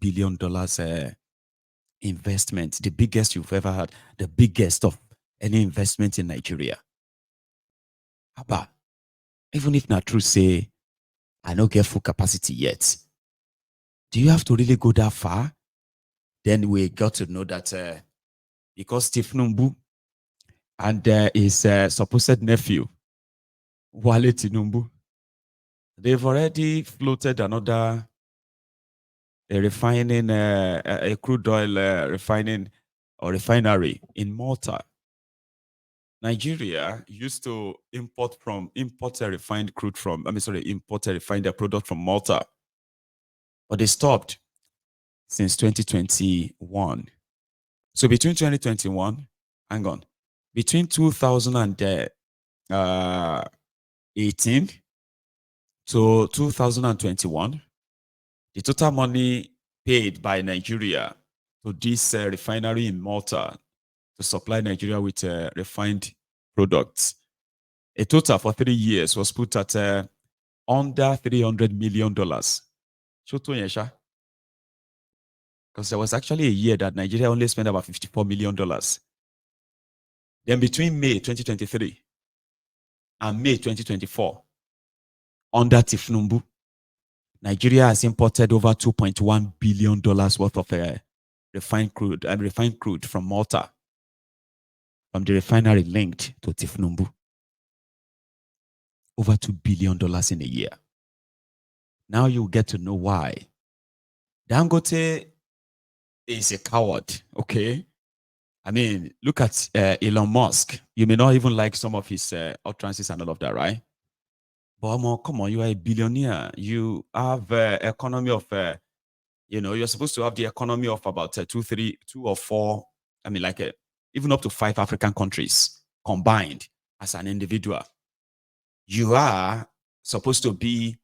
billion investment, the biggest you've ever had, the biggest of any investment in Nigeria. But even if not true, say, I don't get full capacity yet, do you have to really go that far? Then we got to know that because Tinubu and his supposed nephew, Wale Tinubu, they've already floated another refining, a crude oil refining or refinery in Malta. Nigeria used to import a refined crude from, import a refined product from Malta. But they stopped since 2021. So between 2021, hang on, between 2018 to 2021, the total money paid by Nigeria to this refinery in Malta to supply Nigeria with refined products, a total for 3 years was put at under $300 million. Because there was actually a year that Nigeria only spent about $54 million. Then between May 2023 and May 2024, under Tinubu, Nigeria has imported over $2.1 billion worth of refined crude from Malta, from the refinery linked to Tinubu. Over $2 billion in a year. Now you get to know why. Dangote is a coward, okay? I mean, look at Elon Musk. You may not even like some of his utterances and all of that, right? But come on, you are a billionaire. You have economy of, you're supposed to have the economy of about 2 or 4, even up to 5 African countries combined as an individual. You are supposed to be,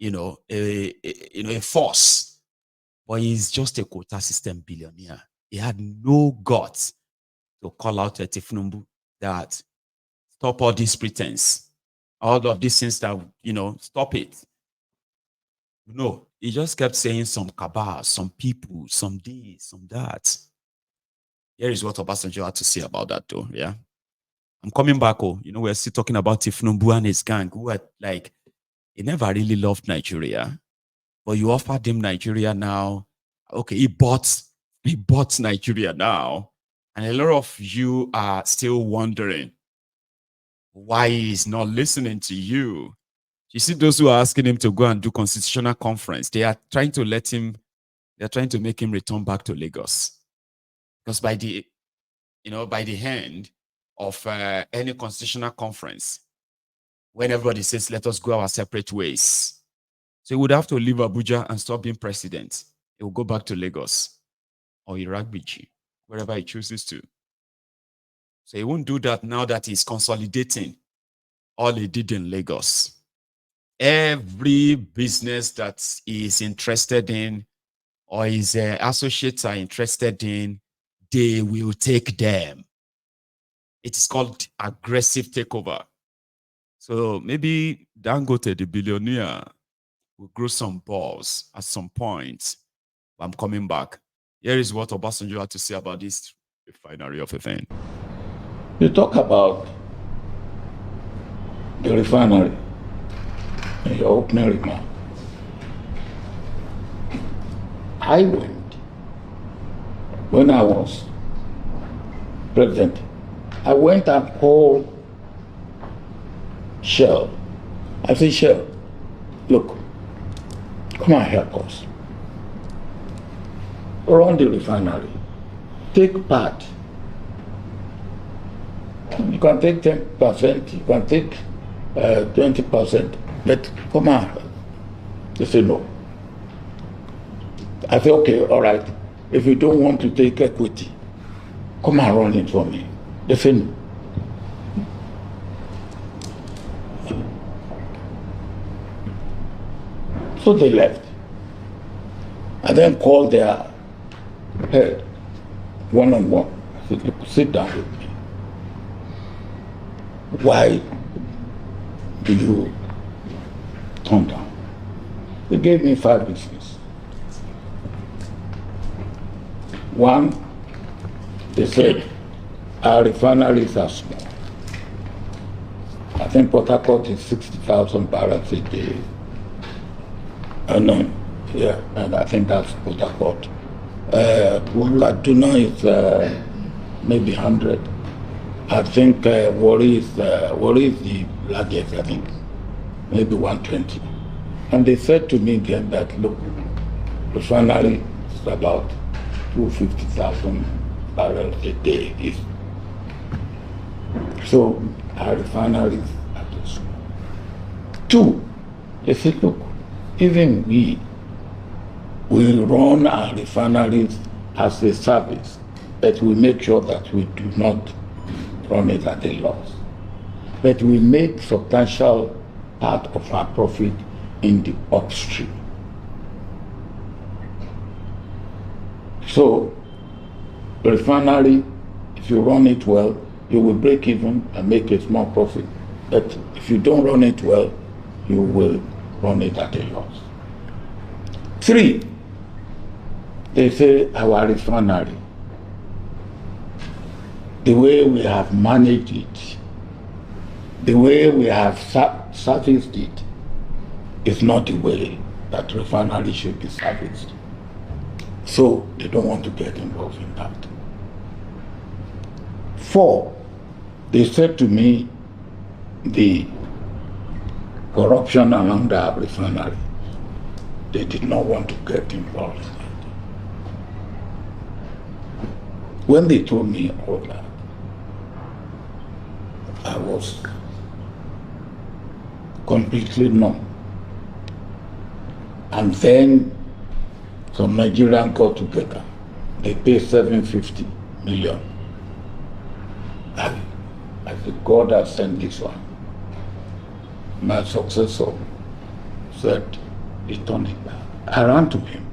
a force, but he's just a quota system billionaire. He had no guts to call out Tinubu that stop all this pretense, all of these things that, stop it. No, he just kept saying some cabal, some people, some this, some that. Here is what Obasanjo had to say about that, though. Yeah. I'm coming back. We're still talking about Tinubu and his gang, who are like, he never really loved Nigeria, but you offered him Nigeria now. Okay, he bought Nigeria now, and a lot of you are still wondering why he's not listening to you. You see, those who are asking him to go and do constitutional conference, they are trying to make him return back to Lagos, because by the end of any constitutional conference, when everybody says, let us go our separate ways, so he would have to leave Abuja and stop being president. He will go back to Lagos or Iraq-Bichi, wherever he chooses to. So he won't do that now that he's consolidating all he did in Lagos. Every business that he is interested in or his associates are interested in, they will take them. It is called aggressive takeover. So maybe Dangote, the billionaire, will grow some balls at some point. But I'm coming back. Here is what Obasanjo had to say about this refinery of a thing. You talk about the refinery in your opening remark. I went, when I was president, I went and called Shell. I said, Shell, look, come and help us. Run the refinery. Take part. You can take 10%, you can take 20%, but come on. They say no. I say, okay, all right. If you don't want to take equity, come and run it for me. They say no. So they left. I then called their head one-on-one. I said, look, sit down with me. Why do you turn down? They gave me 5 reasons. One, they said our refineries are small. I think Port Harcourt is 60,000 barrels a day. No, yeah, and I think that's Port Harcourt. Kaduna is maybe 100. I think Warri is the largest, I think, maybe 120. And they said to me then that, look, refinery is about 250,000 barrels a day. So our refineries are too small. Two, they said, look, even we run our refineries as a service, but we make sure that we do not run it at a loss. But we make substantial part of our profit in the upstream. So, the refinery, if you run it well, you will break even and make a small profit. But if you don't run it well, you will run it at a loss. Three, they say our refinery, the way we have managed it, the way we have serviced it, is not the way that refinery should be serviced. So they don't want to get involved in that. Four, they said to me, the corruption along the refinery, they did not want to get involved in it. When they told me all that, I was completely numb. And then some Nigerians got together. They paid 750 million. I said, God has sent this one. My successor said, return it back. I ran to him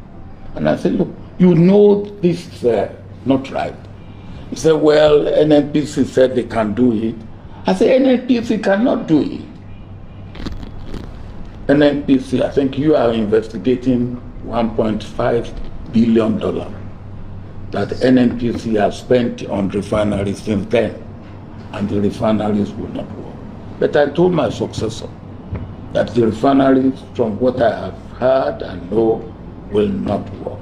and I said, look, you know this is not right. He said, well, NNPC said they can do it. I said, NNPC cannot do it. NNPC, I think you are investigating $1.5 billion that NNPC has spent on refineries since then, and the refineries will not work. But I told my successor that the refineries, from what I have heard and know, will not work.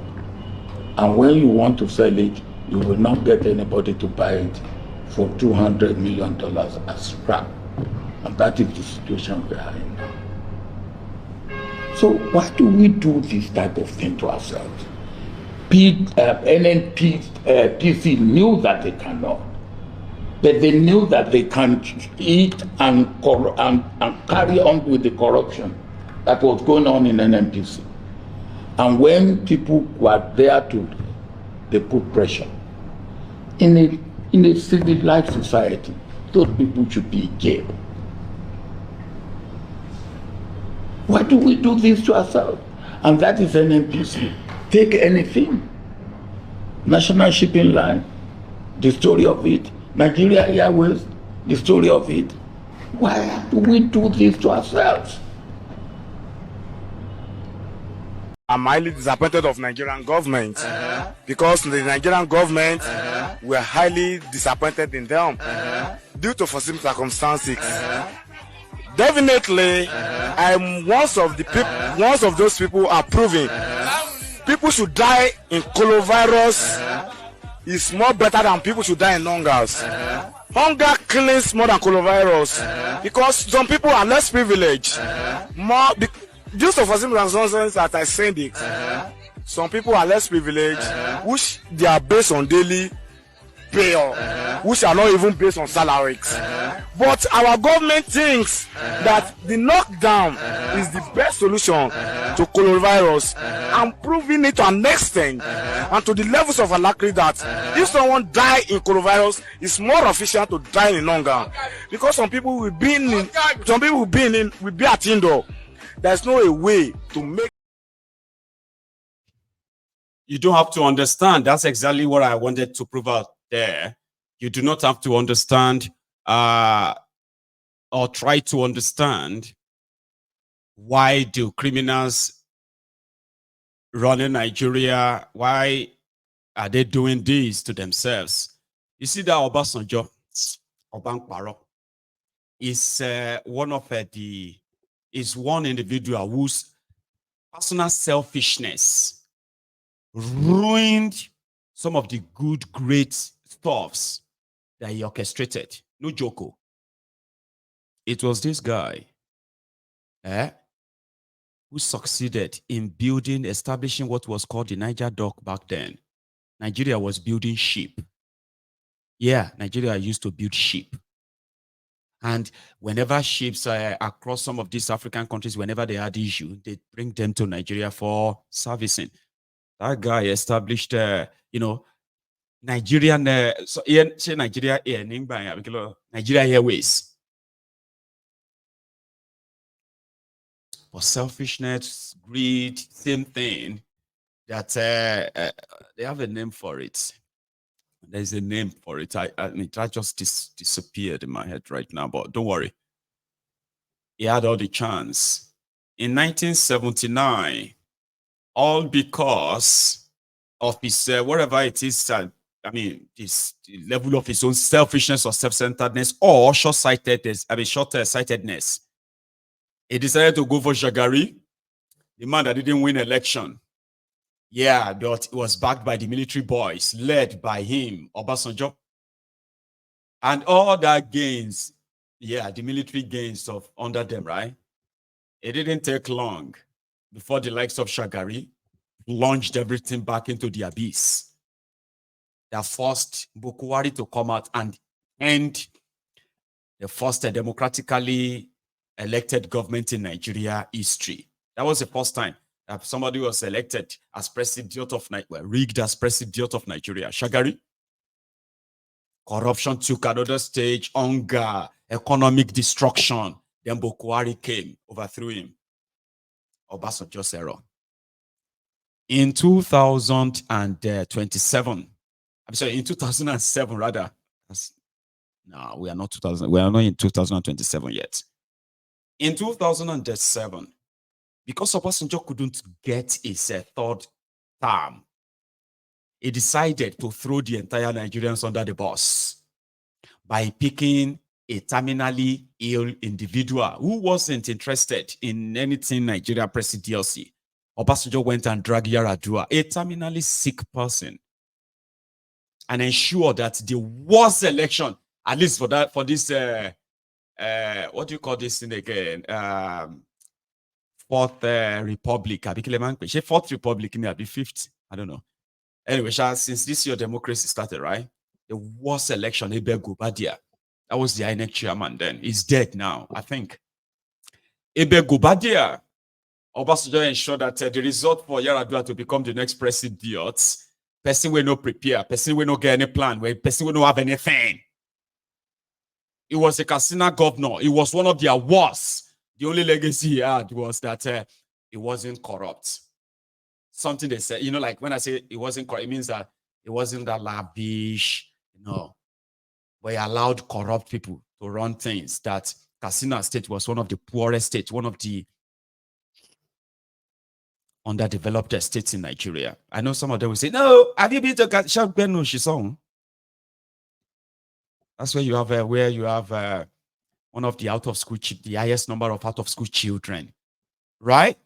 And when you want to sell it, you will not get anybody to buy it for $200 million as scrap. And that is the situation we are in now. So why do we do this type of thing to ourselves? NNPC knew that they cannot, but they knew that they can eat and carry on with the corruption that was going on in NNPC. And when people were there they put pressure. In a civilized society, those people should be in jail. Why do we do this to ourselves? And that is NNPC. Take anything. National Shipping Line, the story of it. Nigeria Airways, the story of it. Why do we do this to ourselves? I'm highly disappointed of Nigerian government because the Nigerian government were highly disappointed in them due to foreseen circumstances. Definitely, I'm one of those people are proving people should die in coronavirus is more better than people should die in hungers. Hunger kills more than coronavirus because some people are less privileged. Due to foreseen circumstances that I said it, some people are less privileged, which they are based on daily pay, which are not even based on salaries. But our government thinks that the lockdown is the best solution to coronavirus, and proving it to an extent and to the levels of alacrity that if someone die in coronavirus, it's more efficient to die in hunger, because some people will be at indoor. There's no way to make. You don't have to understand. That's exactly what I wanted to prove out there. You do not have to understand or try to understand why do criminals running Nigeria, why are they doing this to themselves? You see that Obasanjo, Obankparo, is one individual whose personal selfishness ruined some of the good, great stuffs that he orchestrated. No joke. It was this guy who succeeded in establishing what was called the Niger Dock back then. Nigeria was building ship. Yeah, Nigeria used to build ship. And whenever ships across some of these African countries, whenever they had issue, they bring them to Nigeria for servicing. That guy established, Nigerian, Nigeria Airways. For selfishness, greed, same thing. That they have a name for it. There's a name for it. I mean, that just disappeared in my head right now, but don't worry. He had all the chance. In 1979, all because of his, whatever it is, this level of his own selfishness or self-centeredness or short-sightedness, short-sightedness. He decided to go for Shagari, the man that didn't win election. Yeah, but it was backed by the military boys, led by him, Obasanjo. And all that gains, yeah, the military gains of under them, right? It didn't take long before the likes of Shagari launched everything back into the abyss. That forced Bukuari to come out and end the first democratically elected government in Nigeria history. That was the first time that somebody was elected as president of Nigeria, rigged as president of Nigeria. Shagari. Corruption took another stage, hunger, economic destruction. Then Bukuari came, overthrew him. Obasanjo's error. In 2027, I'm sorry, in 2007 rather. No, we are not 2000. We are not in 2027 yet. In 2007, because Obasanjo couldn't get his third term, he decided to throw the entire Nigerians under the bus by picking a terminally ill individual who wasn't interested in anything Nigeria presidency. Obasanjo went and dragged Yaradua, a terminally sick person, and ensured that the worst election, at least for this, what do you call this thing again? Fourth Republic. Fourth Republic, maybe fifth. I don't know. Anyway, since this year democracy started, right? The worst election, Ebe Gubadia. That was the INEC chairman then. He's dead now, I think. Ebe Gubadia. Obasanjo ensured that the result for Yaradua to become the next president, person will not prepare, person will not get any plan, person will not have anything. He was a casino governor. He was one of their worst. The only legacy he had was that he wasn't corrupt. Something they said, like when I say it wasn't corrupt, it means that it wasn't that lavish, but he allowed corrupt people to run things. That Katsina State was one of the poorest states, one of the underdeveloped states in Nigeria. I know some of them will say, no, have you been to Katsina? That's where you have one of the the highest number of out-of-school children, right?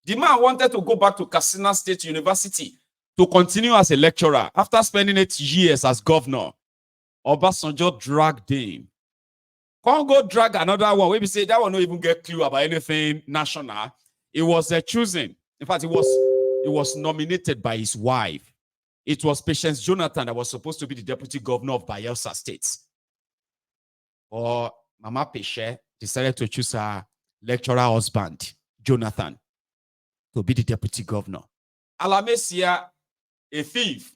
The man wanted to go back to Katsina State University to continue as a lecturer after spending 8 years as governor. Obasanjo dragged him. Can't go drag another one. Maybe say that one not even get clue about anything national. It was choosing. In fact, it was nominated by his wife. It was Patience Jonathan that was supposed to be the deputy governor of Bayelsa State. Or Mama Peshe decided to choose her lecturer husband, Jonathan, to be the deputy governor. Alamesia, a thief,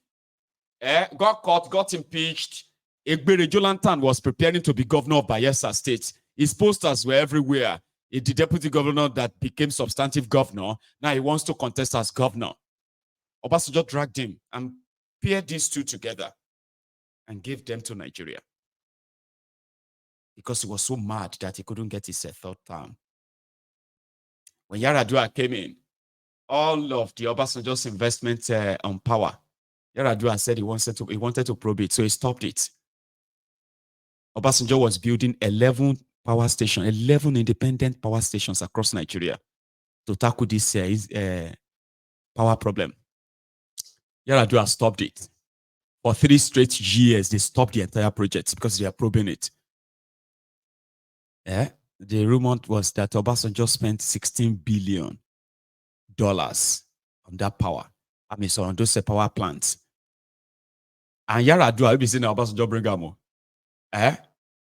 got caught, got impeached. Egbere Jonathan was preparing to be governor of Bayelsa State. His posters were everywhere. The deputy governor that became substantive governor, now he wants to contest as governor. Obasanjo dragged him and paired these two together and gave them to Nigeria. Because he was so mad that he couldn't get his third term. When Yaradua came in, all of the Obasanjo's investment on power Yar'Adua said he wanted to probe it, so he stopped it. Obasanjo was building 11 power stations, 11 independent power stations across Nigeria to tackle this power problem. Yar'Adua stopped it. For 3 straight years, they stopped the entire project because they are probing it. The rumor was that Obasanjo spent $16 billion on that power. So on those power plants. And Yar'Adua, be saying Obasanjo bring more.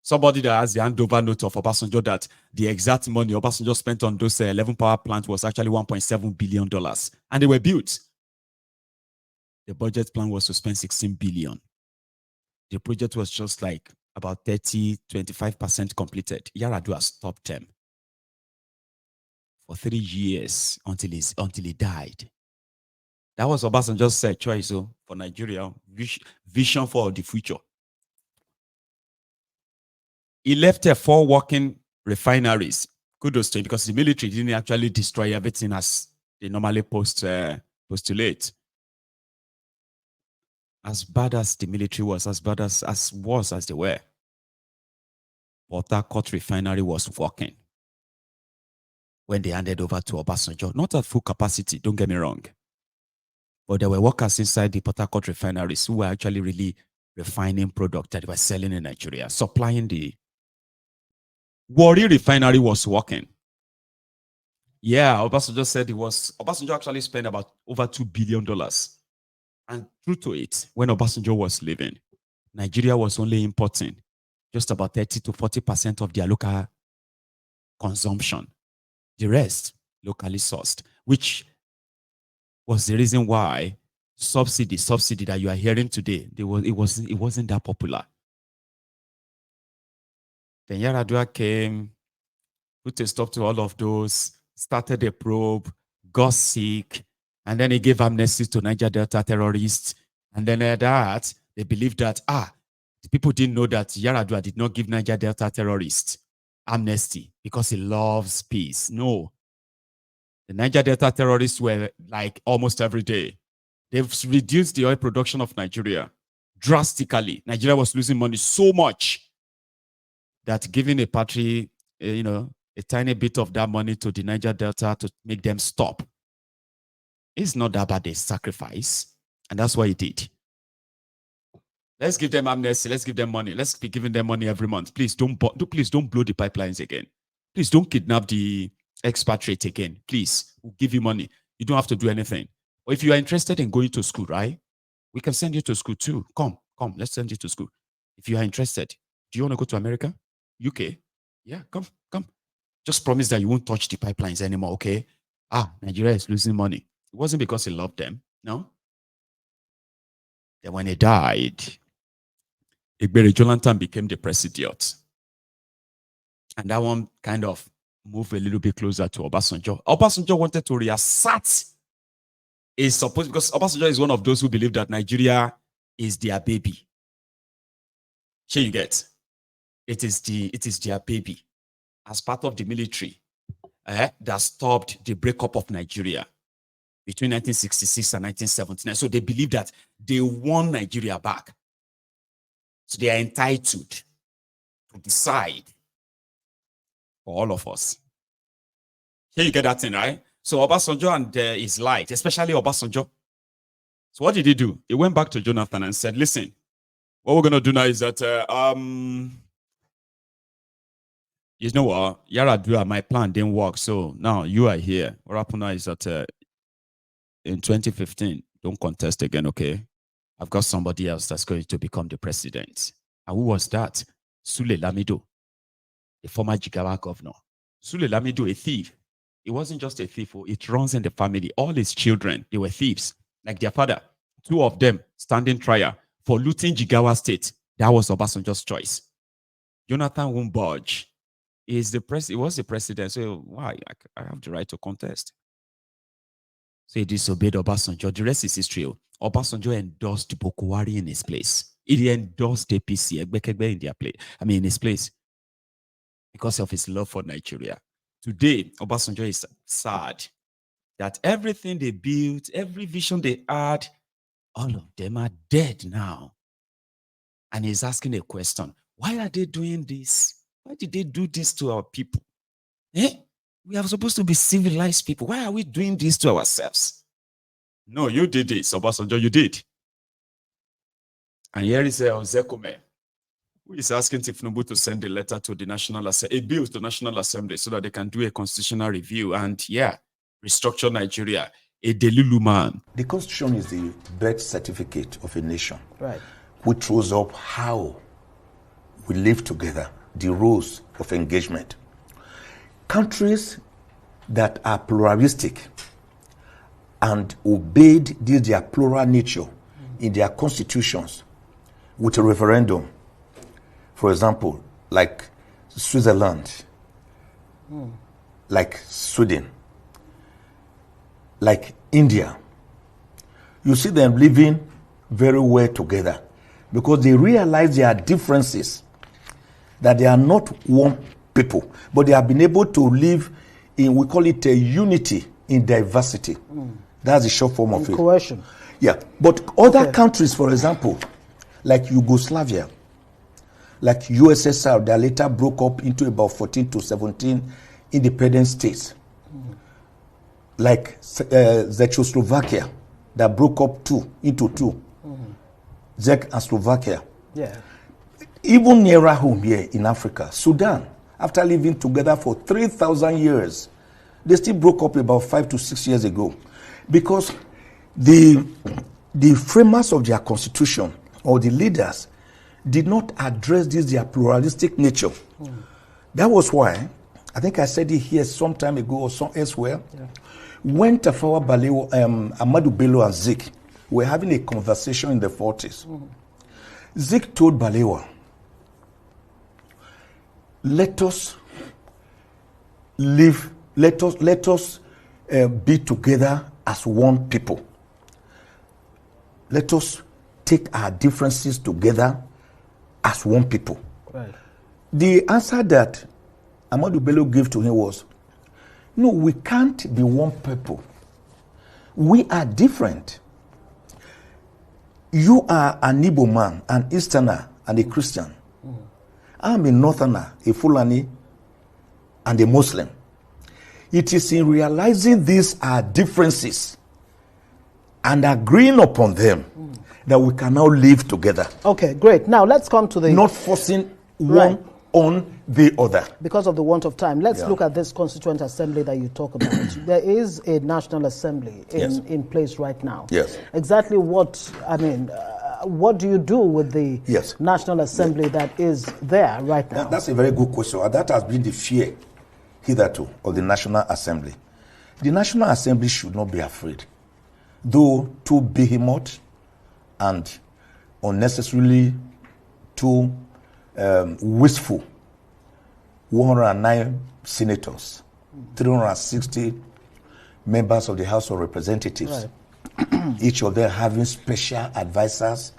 Somebody that has the handover note of Obasanjo that the exact money Obasanjo spent on those 11 power plants was actually $1.7 billion. And they were built. The budget plan was to spend $16 billion. The project was just like about 25% completed. Yar'Adua stopped them for 3 years until he died. That was Obasanjo's choice for Nigeria, vision for the future. He left 4 working refineries. Kudos to him, because the military didn't actually destroy everything as they normally postulate. As bad as the military was, as bad as they were, Port Harcourt Refinery was working when they handed over to Obasanjo. Not at full capacity, don't get me wrong. But there were workers inside the Port Harcourt refineries who were actually really refining product that they were selling in Nigeria, supplying the Warri Refinery was working. Yeah, Obasanjo said Obasanjo actually spent about over $2 billion. And true to it, when Obasanjo was leaving, Nigeria was only importing just about 30 to 40% of their local consumption. The rest, locally sourced, which was the reason why subsidy that you are hearing today, it wasn't that popular. Then Yar'Adua came, put a stop to all of those, started a probe, got sick, and then he gave amnesty to Niger Delta terrorists. And then that, they believed that, the people didn't know that Yar'Adua did not give Niger Delta terrorists amnesty because he loves peace. No. The Niger Delta terrorists were like almost every day. They've reduced the oil production of Nigeria drastically. Nigeria was losing money so much that giving a party, a tiny bit of that money to the Niger Delta to make them stop, it's not that bad a sacrifice. And that's what he did. Let's give them amnesty. Let's give them money. Let's be giving them money every month. Please don't blow the pipelines again. Please don't kidnap the expatriate again. Please, we'll give you money. You don't have to do anything. Or if you are interested in going to school, right? We can send you to school too. Come, let's send you to school. If you are interested, do you want to go to America? UK? Yeah, come. Just promise that you won't touch the pipelines anymore, okay? Nigeria is losing money. It wasn't because he loved them, no? Then when he died, Egbere Jonathan became the president. And that one kind of moved a little bit closer to Obasanjo. Obasanjo wanted to reassert because Obasanjo is one of those who believe that Nigeria is their baby. Sure you get? It is their baby. As part of the military that stopped the breakup of Nigeria between 1966 and 1979. So they believe that they won Nigeria back. So they are entitled to decide for all of us. Here you get that thing, right? So Obasanjo and his light, especially Obasanjo. So what did he do? He went back to Jonathan and said, listen, what we're going to do now is that, you know what, Yar'Adua, my plan didn't work. So now you are here. What happened now is that in 2015, don't contest again, okay? I've got somebody else that's going to become the president. And who was that? Sule Lamido, the former Jigawa governor. Sule Lamido, a thief. He wasn't just a thief. It runs in the family. All his children, they were thieves, like their father. 2 of them standing trial for looting Jigawa State. That was Obasanjo's choice. Jonathan won't budge. He was the president. So why? I have the right to contest. So he disobeyed Obasanjo. The rest is history. Obasanjo endorsed Bokwari in his place. He endorsed APC, Egbekegbe in their place. In his place. Because of his love for Nigeria. Today, Obasanjo is sad that everything they built, every vision they had, All of them are dead now. And he's asking a question. Why are they doing this? Why did they do this to our people? Eh? We are supposed to be civilized people. Why are we doing this to ourselves? No, you did it, Obasanjo, you did. And here is Ozekhome, who is asking Tinubu to send a letter to the National Assembly, a bill to the National Assembly, so that they can do a constitutional review and, restructure Nigeria. A Delulu man. The Constitution is the birth certificate of a nation, Right. which throws up how we live together, the rules of engagement. Countries that are pluralistic and obeyed their plural nature in their constitutions with a referendum, for example, like Switzerland, like Sweden, like India, you see them living very well together because they realize their differences, that they are not one people, but they have been able to live in, we call it a unity in diversity. That's the short form of it. Coercion. Yeah, but other countries, for example, like Yugoslavia, like USSR, that later broke up into about 14 to 17 independent states, like Czechoslovakia, that broke up into two, Czech and Slovakia. Yeah. Even nearer home here in Africa, Sudan, after living together for 3,000 years, they still broke up about 5 to 6 years ago, because the framers of their constitution or the leaders did not address their pluralistic nature. That was why, I think I said it here some time ago or some elsewhere, when Tafawa Balewa, Ahmadu Bello and Zik were having a conversation in the 40s, Zik told Balewa, let us live, let us be together as one people. Let us take our differences together as one people. Right. The answer that Ahmadu Bello gave to him was, no, we can't be one people. We are different. You are an Igbo man, an Easterner, and a Christian. I'm a Northerner, a Fulani, and a Muslim. It is in realizing these are differences and agreeing upon them that we can now live together. Okay, great. Now let's come to the... Not forcing one on the other. Because of the want of time, let's look at this Constituent Assembly that you talk about. There is a National Assembly in place right now. Yes. Exactly what, what do you do with the National Assembly that is there right now? That's a very good question. And that has been the fear hitherto of the National Assembly. The National Assembly should not be afraid, though too behemoth and unnecessarily too wasteful. 109 senators, 360 members of the House of Representatives, each of them having special advisors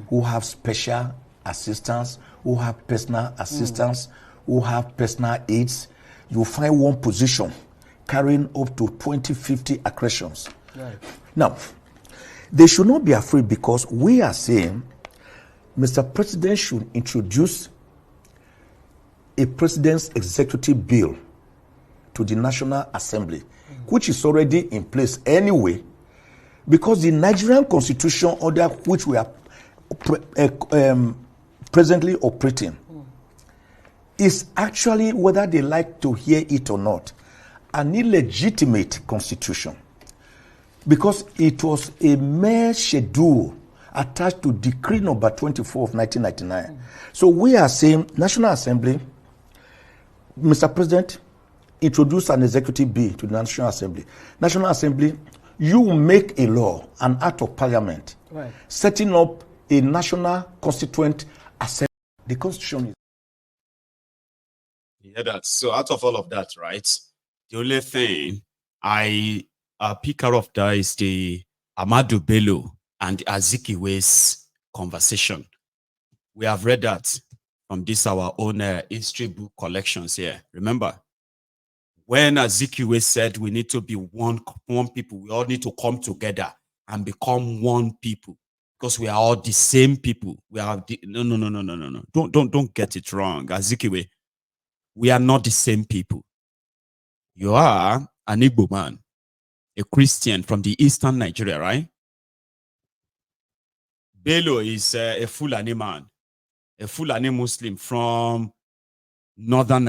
who have special assistants, who have personal assistants, who have personal aides. You find one position carrying up to 50 accretions. Right. Now, they should not be afraid, because we are saying Mr. President should introduce a president's executive bill to the National Assembly, which is already in place anyway, because the Nigerian Constitution, under which we are presently operating, is actually, whether they like to hear it or not, an illegitimate constitution, because it was a mere schedule attached to Decree number 24 of 1999. So we are saying, National Assembly, Mr. President, introduce an executive bill to the National Assembly. National Assembly, you make a law, an act of parliament, setting up a National Constituent Assembly. The Constitution is... Yeah, that. So out of all of that, right, the only thing I pick out of that is the Ahmadu Bello and Azikiwe's conversation. We have read that from this our own history book collections here. Remember, when Azikiwe said we need to be one people, we all need to come together and become one people. because we are all the same people. We are no. Don't get it wrong, Azikiwe. We are not the same people. You are an Igbo man, a Christian from the eastern Nigeria, right? Bello is a Fulani man, a Fulani Muslim from northern Nigeria.